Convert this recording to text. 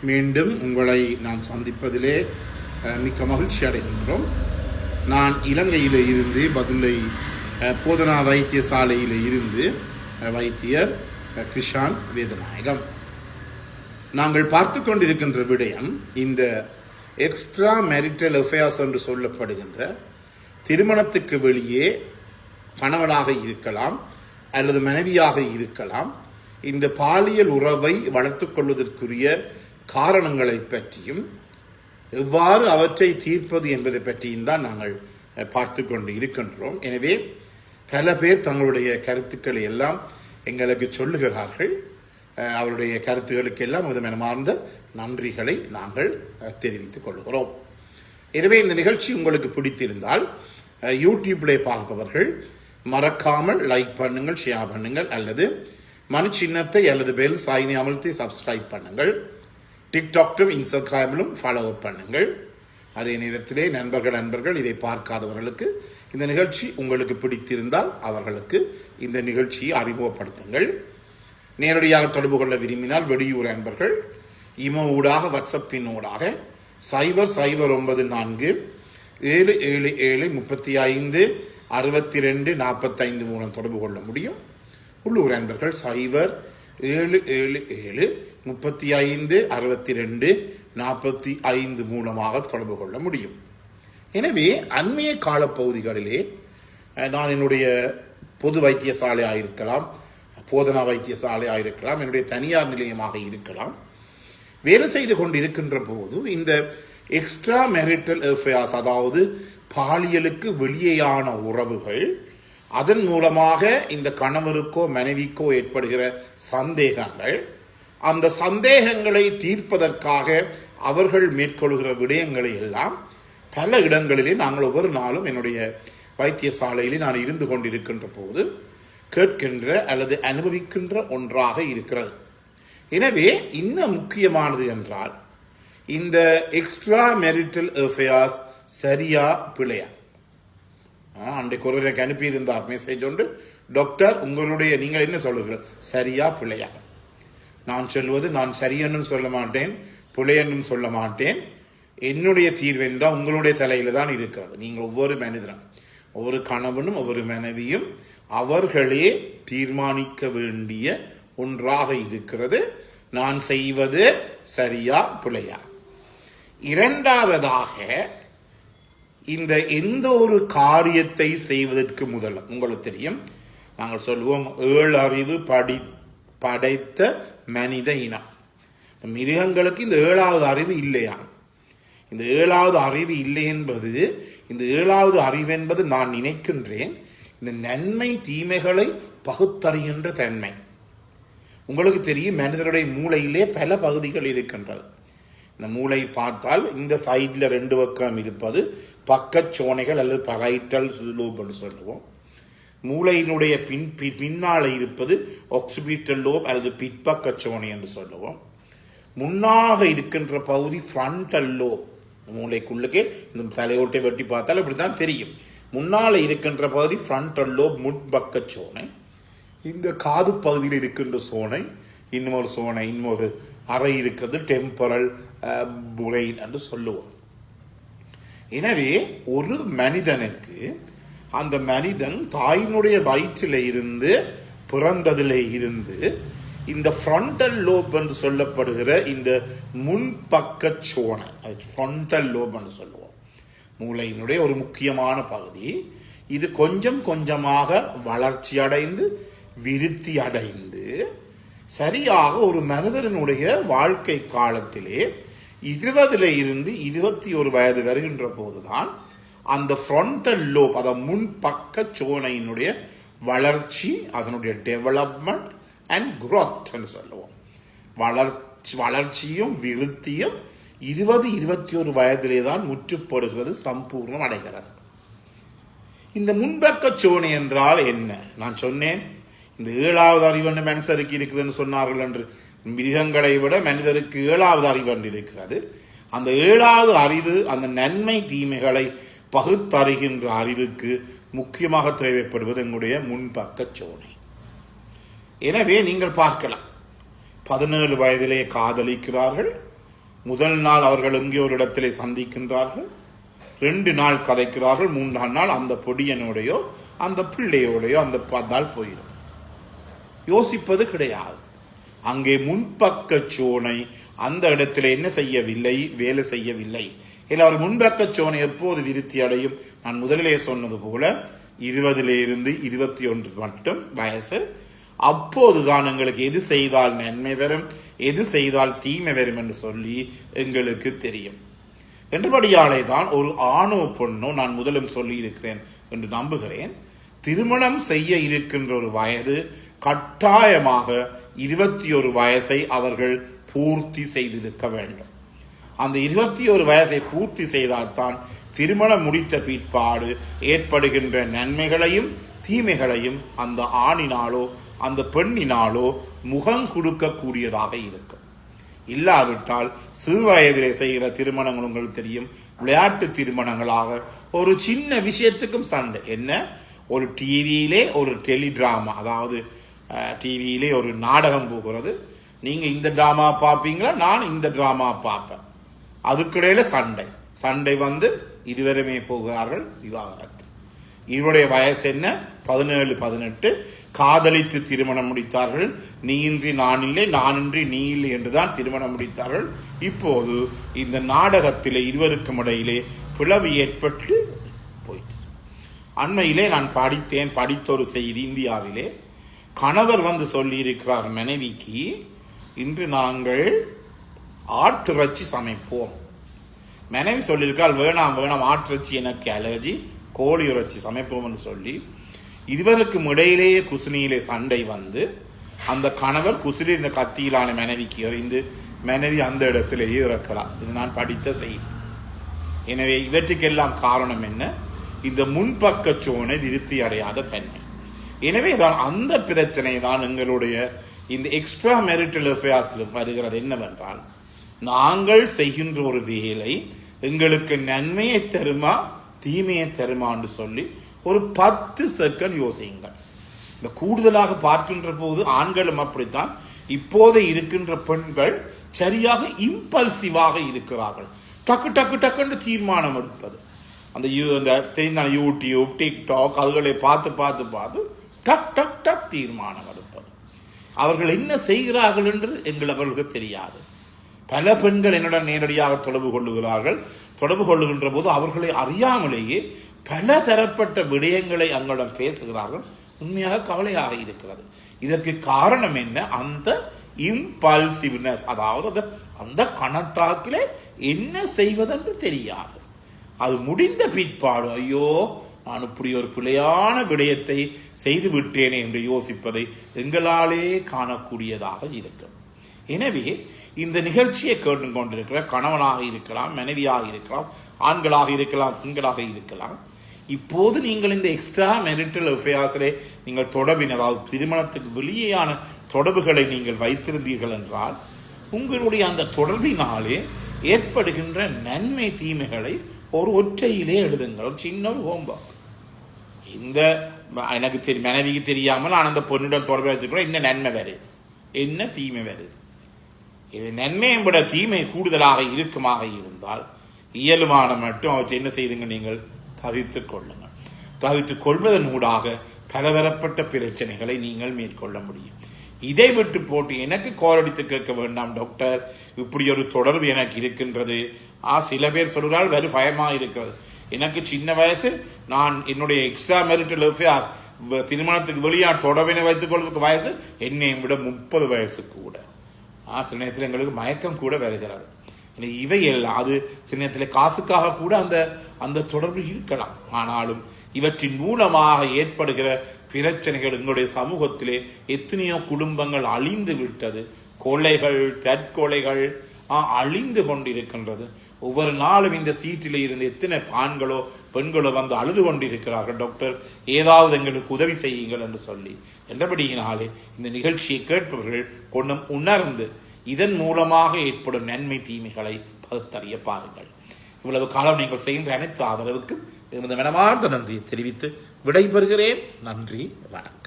மீண்டும் உங்களை நாம் சந்திப்பதிலே மிக்க மகிழ்ச்சி அடைகின்றோம். நான் இலங்கையில் இருந்து பதுளை போதனா வைத்தியசாலையில் இருந்து வைத்தியர் கிருஷான் வேதநாயகம். நாங்கள் பார்த்து கொண்டிருக்கின்ற விடயம் இந்த எக்ஸ்ட்ரா மேரிட்டல் அஃபேர்ஸ் என்று சொல்லப்படுகின்ற திருமணத்துக்கு வெளியே கணவனாக இருக்கலாம் அல்லது மனைவியாக இருக்கலாம், இந்த பாலியல் உறவை வளர்த்து கொள்வதற்குரிய காரணங்களை பற்றியும் எவ்வாறு அவற்றை தீர்ப்பது என்பதை பற்றியும் தான் நாங்கள் பார்த்து கொண்டு இருக்கின்றோம். எனவே பல பேர் தங்களுடைய கருத்துக்களை எல்லாம் எங்களுக்கு சொல்லுகிறார்கள். அவருடைய கருத்துக்களுக்கு எல்லாம் மனமார்ந்த நன்றிகளை நாங்கள் தெரிவித்துக் கொள்கிறோம். எனவே இந்த நிகழ்ச்சி உங்களுக்கு பிடித்திருந்தால் யூடியூப்ல பார்ப்பவர்கள் மறக்காமல் லைக் பண்ணுங்கள், ஷேர் பண்ணுங்கள், அல்லது மணி சின்னத்தை அல்லது பெல் சாயினை அமர்த்தி சப்ஸ்கிரைப் பண்ணுங்கள். டிக்டாக்டும் இன்ஸ்டாகிராமிலும் ஃபாலோ பண்ணுங்கள். அதே நேரத்திலே நண்பர்கள் இதை பார்க்காதவர்களுக்கு இந்த நிகழ்ச்சி உங்களுக்கு பிடித்திருந்தால் அவர்களுக்கு இந்த நிகழ்ச்சியை அறிமுகப்படுத்துங்கள். நேரடியாக தொடர்பு கொள்ள விரும்பினால் வெளியூர் அன்பர்கள் இமோ ஊடாக, வாட்ஸ்அப்பின் ஊடாக 0094 777 35 62 45 மூலம் தொடர்பு கொள்ள முடியும். உள்ளூர் அன்பர்கள் 0777 35 62 45 மூலமாக தொடர்பு கொள்ள முடியும். எனவே அண்மைய காலப்பகுதிகளிலே நான் என்னுடைய பொது வைத்தியசாலையாக இருக்கலாம், போதனா வைத்தியசாலையாக இருக்கலாம், என்னுடைய தனியார் நிலையமாக இருக்கலாம், வேலை செய்து கொண்டிருக்கின்ற போது இந்த எக்ஸ்ட்ரா மேரிட்டல் அஃபேர்ஸ், அதாவது பாலியலுக்கு வெளியேயான உறவுகள், அதன் மூலமாக இந்த கணவருக்கோ மனைவிக்கோ ஏற்படுகிற சந்தேகங்கள், அந்த சந்தேகங்களை தீர்ப்பதற்காக அவர்கள் மேற்கொள்கிற விடயங்களை எல்லாம் பல இடங்களிலே நாங்கள் ஒவ்வொரு நாளும் என்னுடைய வைத்தியசாலையிலே நான் இருந்து கொண்டிருக்கின்ற போது கேட்கின்ற அல்லது அனுபவிக்கின்ற ஒன்றாக இருக்கிறது. எனவே இன்னும் முக்கியமானது என்றால் இந்த எக்ஸ்ட்ரா மேரிட்டல் அஃபேர்ஸ் சரியா பிழையா? அன்றைக்கு ஒருவர் எனக்கு அனுப்பியிருந்தார் மெசேஜ் ஒன்று, டாக்டர் உங்களுடைய நீங்கள் என்ன சொல்லுங்கள், சரியா பிழையா? நான் சொல்வது, நான் சரியென்னும் சொல்ல மாட்டேன், பிழையென்னும் சொல்ல மாட்டேன். என்னுடைய தீர்வு என்றால் உங்களுடைய தலையில தான் இருக்கிறது. நீங்கள் ஒவ்வொரு மனிதனும், ஒவ்வொரு கணவனும் ஒவ்வொரு மனைவியும் அவர்களே தீர்மானிக்க வேண்டிய ஒன்றாக இருக்கிறது. நான் செய்வது சரியா பிழையா? இரண்டாவதாக, இந்த எந்த ஒரு காரியத்தை செய்வதற்கு முதல் உங்களுக்கு தெரியும், நாங்கள் சொல்லுவோம் 7 அறிவு படைத்த மனித இனம். மிருகங்களுக்கு இந்த 7வது அறிவு இல்லையா? இந்த 7வது அறிவு இல்லை என்பது, இந்த 7வது அறிவு என்பது நான் நினைக்கின்றேன் இந்த நன்மை தீமைகளை பகுத்தறிகின்ற தன்மை. உங்களுக்கு தெரியும், மனிதனுடைய மூளையிலே பல பகுதிகள் இருக்கின்றது. இந்த மூளை பார்த்தால் இந்த சைடில் 2 பக்கம் இருப்பது பக்கச்சோனைகள் அல்லது பரைட்டல் லோப் என்று சொல்லுவோம். மூளையினுடைய பின்னால இருப்பது ஆக்சிபிட்டல் லோப் அல்லது பிற்பக்க சோனை என்று சொல்லுவோம். முன்னாக இருக்கின்ற பகுதி ஃப்ரண்டல் லோப். மூளைக்குள்ளுக்கே இந்த தலையோட்டை வெட்டி பார்த்தால் இப்படித்தான் தெரியும். முன்னால இருக்கின்ற பகுதி ஃப்ரண்டல் லோப், முன்பக்க சோனை. இந்த காது பகுதியில் இருக்கின்ற சோனை, இன்னொரு சோனை, இன்னொரு அறை இருக்கிறது டெம்பரல் பிரெயின் என்று சொல்லுவோம். எனவே ஒரு மனிதனுக்கு, அந்த மனிதன் தாயினுடைய வயிற்றில இருந்து பிறந்ததிலே இருந்து இந்த ஃப்ரண்டல் லோப் என்று சொல்லப்படுகிற இந்த முன்பக்க சோனை, ஃப்ரண்டல் லோப் என்று சொல்லுவோம், மூளையினுடைய ஒரு முக்கியமான பகுதி. இது கொஞ்சம் கொஞ்சமாக வளர்ச்சி அடைந்து விருத்தி அடைந்து சரியாக ஒரு மனிதனுடைய வாழ்க்கை காலத்திலே 20 இருந்து 21 வயது வருகின்ற போதுதான் அந்த ஃப்ரண்டல் லோப், அதாவது முன்பக்க சோனையினுடைய வளர்ச்சி, அதனுடைய டெவலப்மெண்ட் அண்ட் குரோத் என்று சொல்லுவோம். வளர்ச்சியும் விருத்தியும் 20-21 வயதிலே தான் முற்றுப்படுகிறது, சம்பூர்ணம் அடைகிறது. இந்த முன்பக்க சோனை என்றால் என்ன? நான் சொன்னேன், இந்த 7வது அறிவு மனுஷருக்கு இருக்குதுன்னு சொன்னார்கள் என்று. மிருகங்களை விட மனிதருக்கு 7வது அறிவு என்று இருக்கிறது. அந்த 7வது அறிவு அந்த நன்மை தீமைகளை பகுத்தறிகின்ற அறிவுக்கு முக்கியமாக தேவைப்படுவது எங்களுடைய முன்பக்க சோனை. எனவே நீங்கள் பார்க்கலாம், 17 வயதிலே காதலிக்கிறார்கள், முதல் நாள் அவர்கள் எங்கே ஒரு இடத்திலே சந்திக்கின்றார்கள், 2 நாள் கதைக்கிறார்கள், 3ஆம் நாள் அந்த பொடியனோடையோ அந்த பிள்ளையோடையோ அந்த பார்த்தால் போயிடும். யோசிப்பது கிடையாது. அங்கே முன்பக்க சோனை அந்த இடத்துல என்ன செய்யவில்லை, வேலை செய்யவில்லை. இல்லை, அவர் முன்பக்க சோனை எப்போது விருத்தி அடையும்? நான் முதலிலே சொன்னது போல 20 to 21 மட்டும் வயசு. அப்போதுதான் எங்களுக்கு எது செய்தால் நன்மை வரும், எது செய்தால் தீமை வரும் என்று சொல்லி எங்களுக்கு தெரியும். என்றபடியாலே தான் ஒரு ஆணோ பொண்ணோ, நான் முதலும் சொல்லி இருக்கிறேன் என்று நம்புகிறேன், திருமணம் செய்ய இருக்கின்ற ஒரு வயது கட்டாயமாக 21 வயசை அவர்கள் பூர்த்தி செய்திருக்க வேண்டும். அந்த 21 வயசை பூர்த்தி செய்தால்தான் திருமணம் முடித்த பிற்பாடு ஏற்படுகின்ற நன்மைகளையும் தீமைகளையும் அந்த ஆணினாலோ அந்த பெண்ணினாலோ முகம் கொடுக்கக்கூடியதாக இருக்கும். இல்லாவிட்டால் சிறு வயதிலே செய்கிற திருமணங்கள் உங்களுக்கு தெரியும், விளையாட்டு திருமணங்களாக ஒரு சின்ன விஷயத்துக்கும் சண்டை. என்ன, ஒரு டிவியிலே ஒரு டெலிடிராமா, அதாவது டிவியிலே ஒரு நாடகம் போகிறது, நீங்க இந்த டிராமா பார்ப்பீங்களா, நான் இந்த டிராமா பார்ப்பேன், அதுக்கிடையில சண்டை வந்து இருவருமே போகிறார்கள் விவாகரத்து. இவருடைய வயசு என்ன, 17, 18, காதலித்து திருமணம் முடித்தார்கள். நீ இன்றி நான் இல்லை, நான் இன்றி நீ இல்லை என்றுதான் திருமணம் முடித்தார்கள். இப்போது இந்த நாடகத்திலே இருவருக்கும் இடையிலே பிளவு ஏற்பட்டு போயிற்று. அண்மையிலே நான் படித்த ஒரு செய்தி, இந்தியாவிலே கணவர் வந்து சொல்லி இருக்கிறார் மனைவிக்கு, இன்று நாங்கள் ஆட்டிறைச்சி சமைப்போம். மனைவி சொல்லியிருக்கால், வேணாம் ஆட்டிறைச்சி எனக்கு அலர்ஜி, கோழி இறைச்சி சமைப்போம் என்று சொல்லி இருவருக்கும் இடையிலேயே குசினியிலே சண்டை வந்து அந்த கணவர் குசிலி இந்த கத்தியிலான மனைவிக்கு எறிந்து மனைவி அந்த இடத்திலேயே இறக்கிறார். இது நான் படித்த செய்தி. எனவே இவற்றுக்கெல்லாம் காரணம் என்ன, இந்த முன்பக்க சோனை விருத்தி அடையாத தன்மை. எனவே தான் அந்த பிரச்சனை தான் எங்களுடைய இந்த எக்ஸ்ட்ரா மேரிட்டல் அஃபேர்ஸிலும் வருகிறது. என்னவென்றால், நாங்கள் செய்கின்ற ஒரு வேலை எங்களுக்கு நன்மையை தருமா தீமையை தருமான்னு சொல்லி ஒரு 10 செகண்ட் யோசியுங்கள். இந்த கூடுதலாக பார்க்கின்ற போது ஆண்களும் அப்படித்தான், இப்போது இருக்கின்ற பெண்கள் சரியாக இம்பல்சிவாக இருக்கிறார்கள். டக்கு டக்கு டக்குன்னு தீர்மானம் எடுப்பது. அந்த யூடியூப், டிக்டாக் அதுகளை பார்த்து டக் டக் டக் தீர்மானம் எடுப்பது. அவர்கள் என்ன செய்கிறார்கள் என்று அவர்களுக்கு தெரியாது. பல பெண்கள் என்னுடன் நேரடியாக தொடர்பு கொள்ளுகிறார்கள். தொடர்பு கொள்ளுகின்ற போது அவர்களை அறியாமலேயே பல தரப்பட்ட விடயங்களை அவங்களிடம் பேசுகிறார்கள். உண்மையாக கவலையாக இருக்கிறது. இதற்கு காரணம் என்ன, அந்த இம்பல்சிவ்னஸ், அதாவது அந்த கணத்தாக்கிலே என்ன செய்வதென்று தெரியாது. அது முடிந்த பிற்பாடு ஐயோ நான் இப்படி ஒரு பிழையான விடயத்தை செய்து விட்டேனே என்று யோசிப்பதை எங்களாலே காணக்கூடியதாக இருக்கும். எனவே இந்த நிகழ்ச்சியை கேட்டு கொண்டிருக்கிற கணவனாக இருக்கலாம், மனைவியாக இருக்கலாம், ஆண்களாக இருக்கலாம், பெண்களாக இருக்கலாம், இப்போது நீங்கள் இந்த எக்ஸ்ட்ரா மேரிட்டல் அஃபேர்ஸிலே நீங்கள் தொடர்பின், அதாவது திருமணத்துக்கு வெளியேயான தொடர்புகளை நீங்கள் வைத்திருந்தீர்கள் என்றால் உங்களுடைய அந்த தொடர்பினாலே ஏற்படுகின்ற நன்மை தீமைகளை ஒரு ஒற்றையிலே எழுதுங்கள். ஒரு சின்ன ஹோம்வொர்க். இந்த எனக்கு மனைவிக்கு தெரியாமல் நான் அந்த பொண்ணுடன் தொடர்பு வச்சுக்கிறோம், என்ன நன்மை வருது, என்ன தீமை வருது. இது நன்மையை விட தீமை கூடுதலாக இருக்குமாக இருந்தால் இயலுமான மட்டும் அவற்றை என்ன செய்துங்க, நீங்கள் தவிர்த்துக் கொள்ளுங்கள். தவிர்த்துக் கொள்வதன் ஊடாக பலதரப்பட்ட பிரச்சனைகளை நீங்கள் மேற்கொள்ள முடியும். இதை விட்டு போட்டு எனக்கு கால் அடித்து கேட்க வேண்டாம் டாக்டர், இப்படி ஒரு தொடர்பு எனக்கு இருக்கின்றது. சில பேர் சொல்கிறால் வெறும் பயமாக இருக்கிறது. எனக்கு சின்ன வயசு, நான் என்னுடைய எக்ஸ்ட்ரா மேரிட்டல் அஃபேர் திருமணத்துக்கு வெளியார் தொடர்பினை வைத்துக் கொள்வதற்கு வயசு என்னையும் விட 30 வயசு கூட. சில நேரத்தில் எங்களுக்கு மயக்கம் கூட வருகிறது. இவை எல்லாம் அது சில நேரத்தில் காசுக்காக கூட அந்த தொடர்பு இருக்கலாம். ஆனாலும் இவற்றின் மூலமாக ஏற்படுகிற பிரச்சனைகள் எங்களுடைய சமூகத்திலே எத்தனையோ குடும்பங்கள் அழிந்து விட்டது. கொலைகள், தற்கொலைகள் அழிந்து கொண்டிருக்கின்றது. ஒவ்வொரு நாளும் இந்த சீட்டிலே இருந்து எத்தனை ஆண்களோ பெண்களோ வந்து அழுது கொண்டிருக்கிறார்கள், டாக்டர் ஏதாவது எங்களுக்கு உதவி செய்யுங்கள் என்று சொல்லி. என்றபடியினாலே இந்த நிகழ்ச்சியை கேட்பவர்கள் கொஞ்சம் உணர்ந்து இதன் மூலமாக ஏற்படும் நன்மை தீமைகளை பகுத்தறிய பாருங்கள். இவ்வளவு காலம் நீங்கள் செய்கின்ற அனைத்து ஆதரவுக்கும் எனது மனமார்ந்த நன்றியை தெரிவித்து விடைபெறுகிறேன். நன்றி, வணக்கம்.